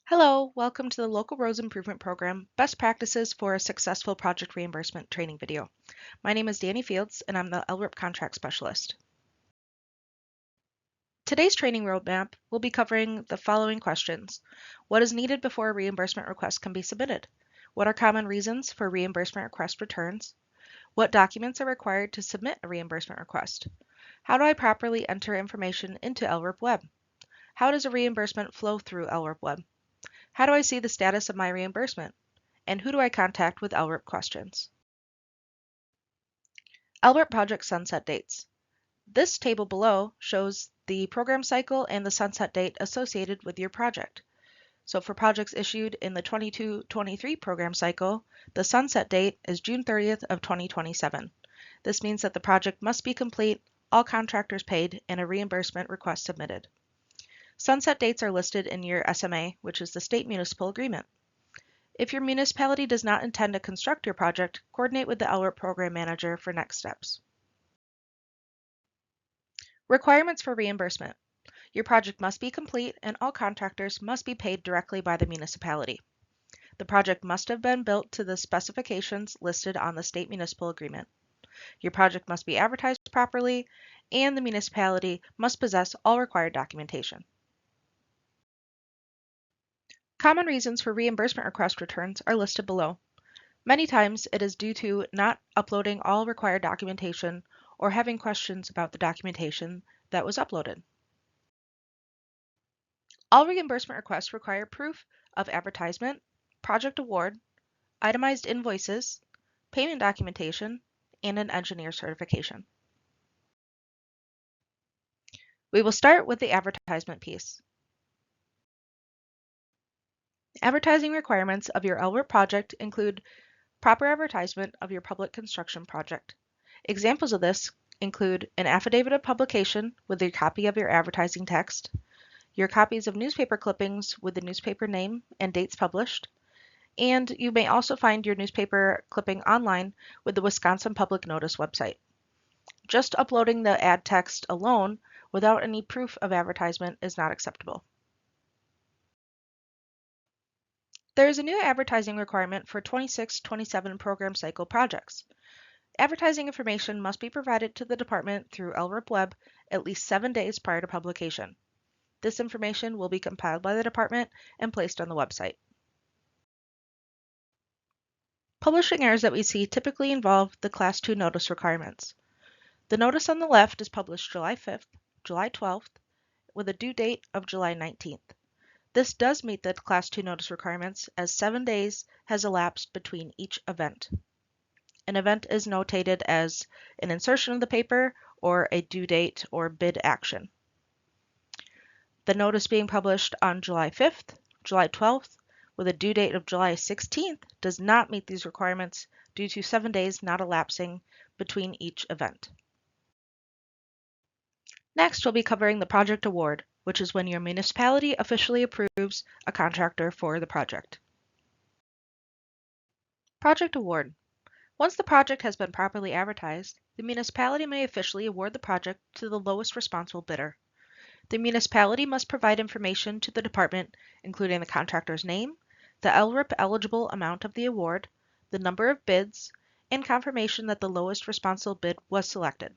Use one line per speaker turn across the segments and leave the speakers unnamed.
Hello, welcome to the Local Roads Improvement Program Best Practices for a Successful Project Reimbursement training video. My name is Danny Fields and I'm the LRIP Contract Specialist. Today's training roadmap will be covering the following questions. What is needed before a reimbursement request can be submitted? What are common reasons for reimbursement request returns? What documents are required to submit a reimbursement request? How do I properly enter information into LRIP Web? How does a reimbursement flow through LRIP Web? How do I see the status of my reimbursement? And who do I contact with LRIP questions? LRIP project sunset dates. This table below shows the program cycle and the sunset date associated with your project. So for projects issued in the 22-23 program cycle, the sunset date is June 30th of 2027. This means that the project must be complete, all contractors paid, and a reimbursement request submitted. Sunset dates are listed in your SMA, which is the State Municipal Agreement. If your municipality does not intend to construct your project, coordinate with the LRIP Program Manager for next steps. Requirements for reimbursement. Your project must be complete and all contractors must be paid directly by the municipality. The project must have been built to the specifications listed on the State Municipal Agreement. Your project must be advertised properly, and the municipality must possess all required documentation. Common reasons for reimbursement request returns are listed below. Many times it is due to not uploading all required documentation or having questions about the documentation that was uploaded. All reimbursement requests require proof of advertisement, project award, itemized invoices, payment documentation, and an engineer certification. We will start with the advertisement piece. Advertising requirements of your LRIP project include proper advertisement of your public construction project. Examples of this include an affidavit of publication with a copy of your advertising text, your copies of newspaper clippings with the newspaper name and dates published, and you may also find your newspaper clipping online with the Wisconsin Public Notice website. Just uploading the ad text alone without any proof of advertisement is not acceptable. There is a new advertising requirement for 26-27 program cycle projects. Advertising information must be provided to the department through LRIP Web at least 7 days prior to publication. This information will be compiled by the department and placed on the website. Publishing errors that we see typically involve the Class 2 notice requirements. The notice on the left is published July 5th, July 12th, with a due date of July 19th. This does meet the Class 2 notice requirements as 7 days has elapsed between each event. An event is notated as an insertion of the paper or a due date or bid action. The notice being published on July 5th, July 12th, with a due date of July 16th does not meet these requirements due to 7 days not elapsing between each event. Next, we'll be covering the project award, which is when your municipality officially approves a contractor for the project. Project award. Once the project has been properly advertised, the municipality may officially award the project to the lowest responsible bidder. The municipality must provide information to the department, including the contractor's name, the LRIP eligible amount of the award, the number of bids, and confirmation that the lowest responsible bid was selected.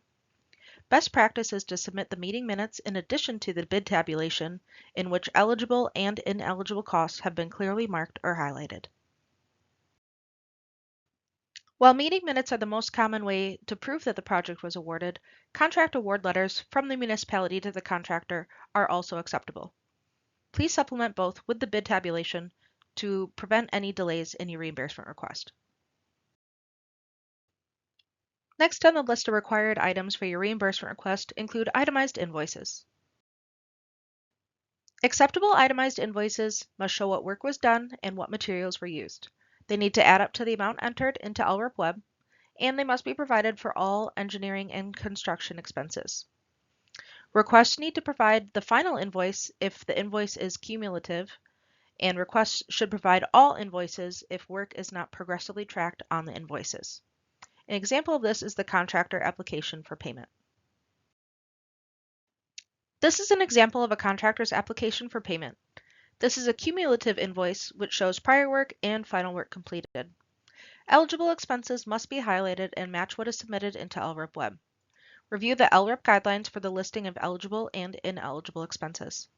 Best practice is to submit the meeting minutes in addition to the bid tabulation, in which eligible and ineligible costs have been clearly marked or highlighted. While meeting minutes are the most common way to prove that the project was awarded, contract award letters from the municipality to the contractor are also acceptable. Please supplement both with the bid tabulation to prevent any delays in your reimbursement request. Next on the list of required items for your reimbursement request include itemized invoices. Acceptable itemized invoices must show what work was done and what materials were used. They need to add up to the amount entered into LRIP Web, and they must be provided for all engineering and construction expenses. Requests need to provide the final invoice if the invoice is cumulative, and requests should provide all invoices if work is not progressively tracked on the invoices. An example of this is the contractor application for payment. This is an example of a contractor's application for payment. This is a cumulative invoice which shows prior work and final work completed. Eligible expenses must be highlighted and match what is submitted into LRIP Web. Review the LRIP guidelines for the listing of eligible and ineligible expenses.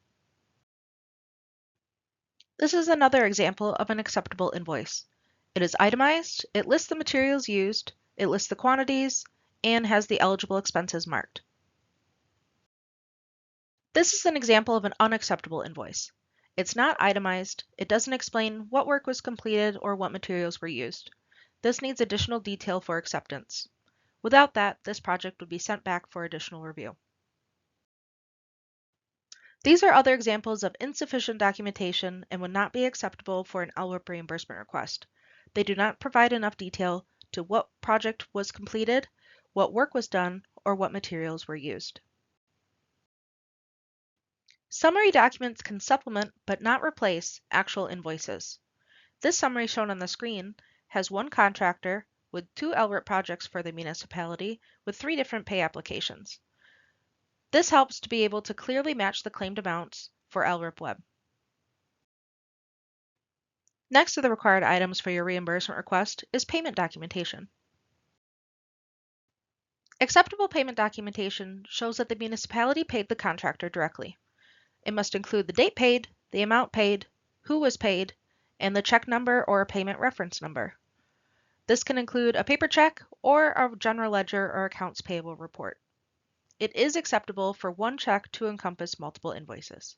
This is another example of an acceptable invoice. It is itemized, it lists the materials used, it lists the quantities, and has the eligible expenses marked. This is an example of an unacceptable invoice. It's not itemized, it doesn't explain what work was completed or what materials were used. This needs additional detail for acceptance. Without that, this project would be sent back for additional review. These are other examples of insufficient documentation and would not be acceptable for an LRIP reimbursement request. They do not provide enough detail to what project was completed, what work was done, or what materials were used. Summary documents can supplement but not replace actual invoices. This summary shown on the screen has one contractor with 2 LRIP projects for the municipality with 3 different pay applications. This helps to be able to clearly match the claimed amounts for LRIP Web. Next to the required items for your reimbursement request is payment documentation. Acceptable payment documentation shows that the municipality paid the contractor directly. It must include the date paid, the amount paid, who was paid, and the check number or a payment reference number. This can include a paper check or a general ledger or accounts payable report. It is acceptable for one check to encompass multiple invoices.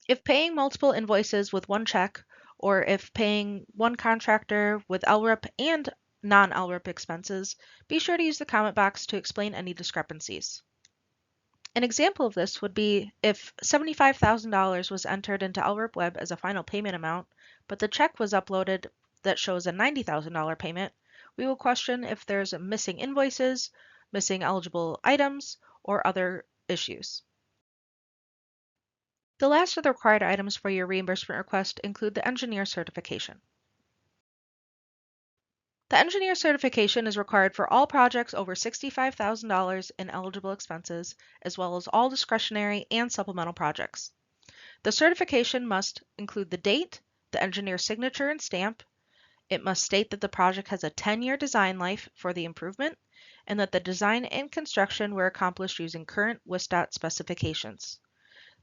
If paying multiple invoices with one check, or if paying one contractor with LRIP and non-LRIP expenses, be sure to use the comment box to explain any discrepancies. An example of this would be if $75,000 was entered into LRIP Web as a final payment amount, but the check was uploaded that shows a $90,000 payment, we will question if there's missing invoices, missing eligible items, or other issues. The last of the required items for your reimbursement request include the engineer certification. The engineer certification is required for all projects over $65,000 in eligible expenses, as well as all discretionary and supplemental projects. The certification must include the date, the engineer's signature and stamp. It must state that the project has a 10-year design life for the improvement, and that the design and construction were accomplished using current WSDOT specifications.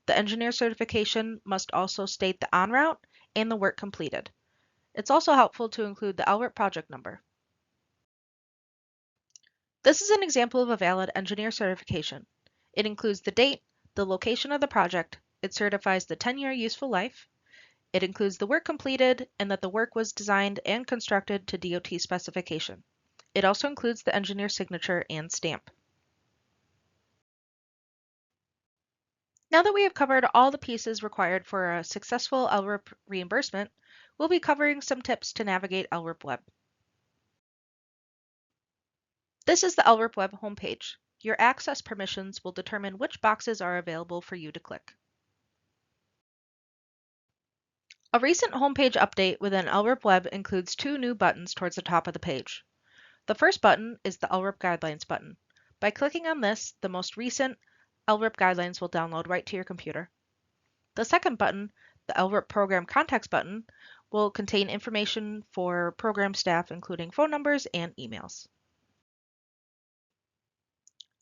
The engineer certification must also state the en route and the work completed. It's also helpful to include the LRIP project number. This is an example of a valid engineer certification. It includes the date, the location of the project, it certifies the 10-year useful life, it includes the work completed and that the work was designed and constructed to DOT specification. It also includes the engineer's signature and stamp. Now that we have covered all the pieces required for a successful LRIP reimbursement, we'll be covering some tips to navigate LRIP Web. This is the LRIP Web homepage. Your access permissions will determine which boxes are available for you to click. A recent homepage update within LRIP Web includes 2 new buttons towards the top of the page. The first button is the LRIP Guidelines button. By clicking on this, the most recent LRIP guidelines will download right to your computer. The second button, the LRIP Program Contacts button, will contain information for program staff, including phone numbers and emails.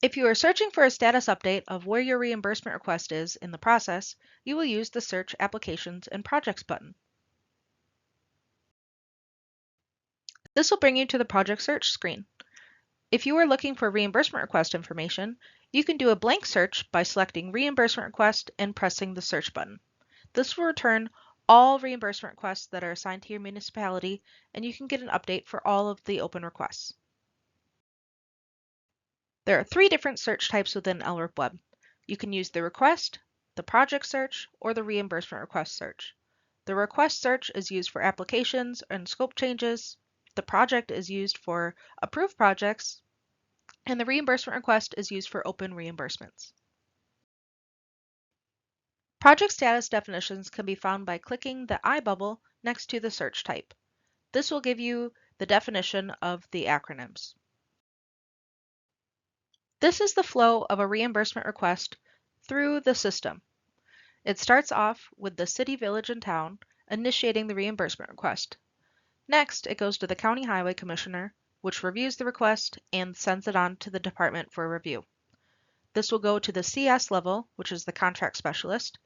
If you are searching for a status update of where your reimbursement request is in the process, you will use the Search Applications and Projects button. This will bring you to the Project Search screen. If you are looking for reimbursement request information, you can do a blank search by selecting Reimbursement Request and pressing the Search button. This will return all reimbursement requests that are assigned to your municipality, and you can get an update for all of the open requests. There are 3 different search types within LRIP Web. You can use the Request, the Project Search, or the Reimbursement Request Search. The Request Search is used for applications and scope changes. The Project is used for approved projects, and the Reimbursement Request is used for open reimbursements. Project status definitions can be found by clicking the I bubble next to the search type. This will give you the definition of the acronyms. This is the flow of a reimbursement request through the system. It starts off with the city, village, and town initiating the reimbursement request. Next, it goes to the County Highway Commissioner, which reviews the request and sends it on to the department for review. This will go to the CS level, which is the contract specialist,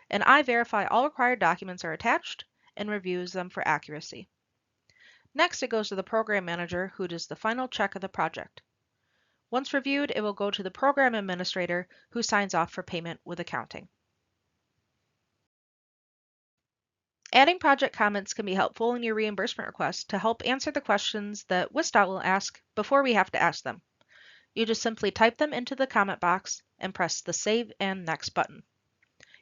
and I verify all required documents are attached and reviews them for accuracy. Next, it goes to the program manager, who does the final check of the project. Once reviewed, it will go to the program administrator, who signs off for payment with accounting. Adding project comments can be helpful in your reimbursement request to help answer the questions that WSDOT will ask before we have to ask them. You just simply type them into the comment box and press the Save and Next button.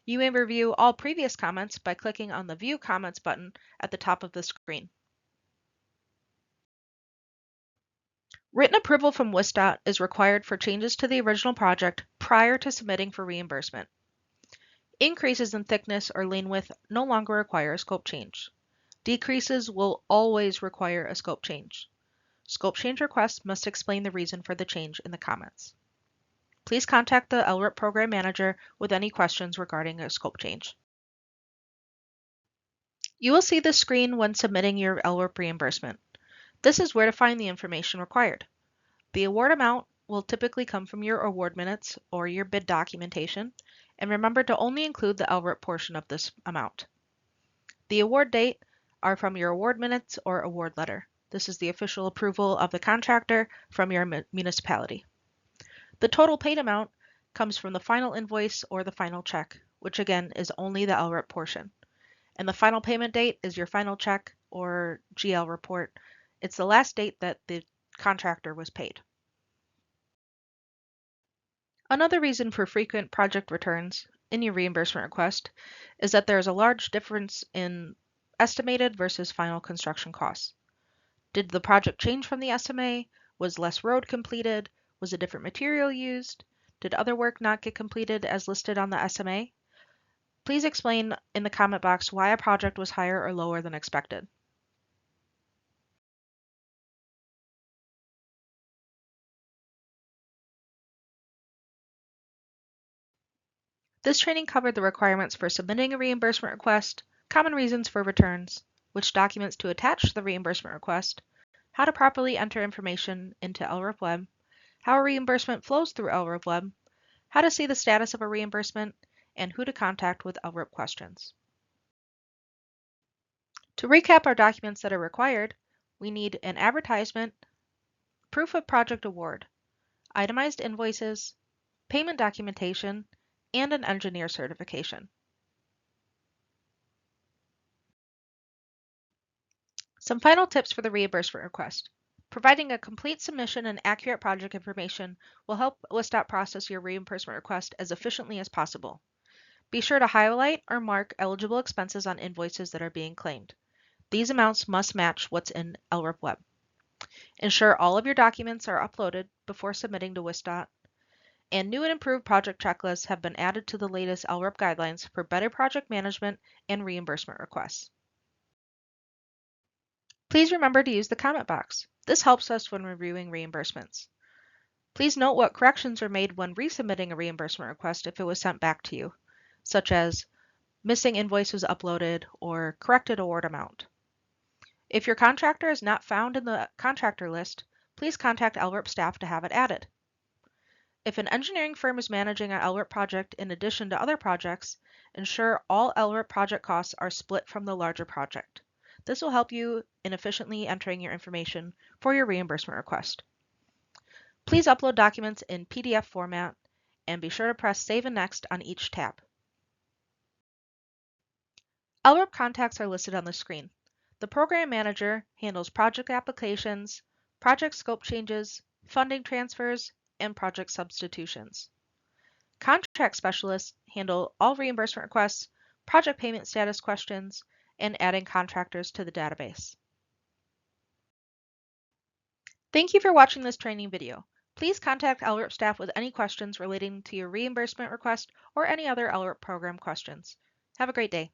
You may review all previous comments by clicking on the View Comments button at the top of the screen. Written approval from WSDOT is required for changes to the original project prior to submitting for reimbursement. Increases in thickness or lane width no longer require a scope change. Decreases will always require a scope change. Scope change requests must explain the reason for the change in the comments. Please contact the LRIP program manager with any questions regarding a scope change. You will see this screen when submitting your LRIP reimbursement. This is where to find the information required. The award amount will typically come from your award minutes or your bid documentation, and remember to only include the LRIP portion of this amount. The award date are from your award minutes or award letter. This is the official approval of the contractor from your municipality. The total paid amount comes from the final invoice or the final check, which again is only the LRIP portion. And the final payment date is your final check or GL report. It's the last date that the contractor was paid. Another reason for frequent project returns in your reimbursement request is that there is a large difference in estimated versus final construction costs. Did the project change from the estimate? Was less road completed? Was a different material used? Did other work not get completed as listed on the SMA? Please explain in the comment box why a project was higher or lower than expected. This training covered the requirements for submitting a reimbursement request, common reasons for returns, which documents to attach to the reimbursement request, how to properly enter information into LRIP Web, how a reimbursement flows through LRIP Web, how to see the status of a reimbursement, and who to contact with LRIP questions. To recap our documents that are required, we need an advertisement, proof of project award, itemized invoices, payment documentation, and an engineer certification. Some final tips for the reimbursement request. Providing a complete submission and accurate project information will help WSDOT process your reimbursement request as efficiently as possible. Be sure to highlight or mark eligible expenses on invoices that are being claimed. These amounts must match what's in LRIP Web. Ensure all of your documents are uploaded before submitting to WSDOT. And new and improved project checklists have been added to the latest LRIP guidelines for better project management and reimbursement requests. Please remember to use the comment box. This helps us when reviewing reimbursements. Please note what corrections are made when resubmitting a reimbursement request if it was sent back to you, such as missing invoice was uploaded or corrected award amount. If your contractor is not found in the contractor list, please contact LRIP staff to have it added. If an engineering firm is managing an LRIP project in addition to other projects, ensure all LRIP project costs are split from the larger project. This will help you in efficiently entering your information for your reimbursement request. Please upload documents in PDF format and be sure to press Save and Next on each tab. LRIP contacts are listed on the screen. The program manager handles project applications, project scope changes, funding transfers, and project substitutions. Contract specialists handle all reimbursement requests, project payment status questions, and adding contractors to the database. Thank you for watching this training video. Please contact LRIP staff with any questions relating to your reimbursement request or any other LRIP program questions. Have a great day.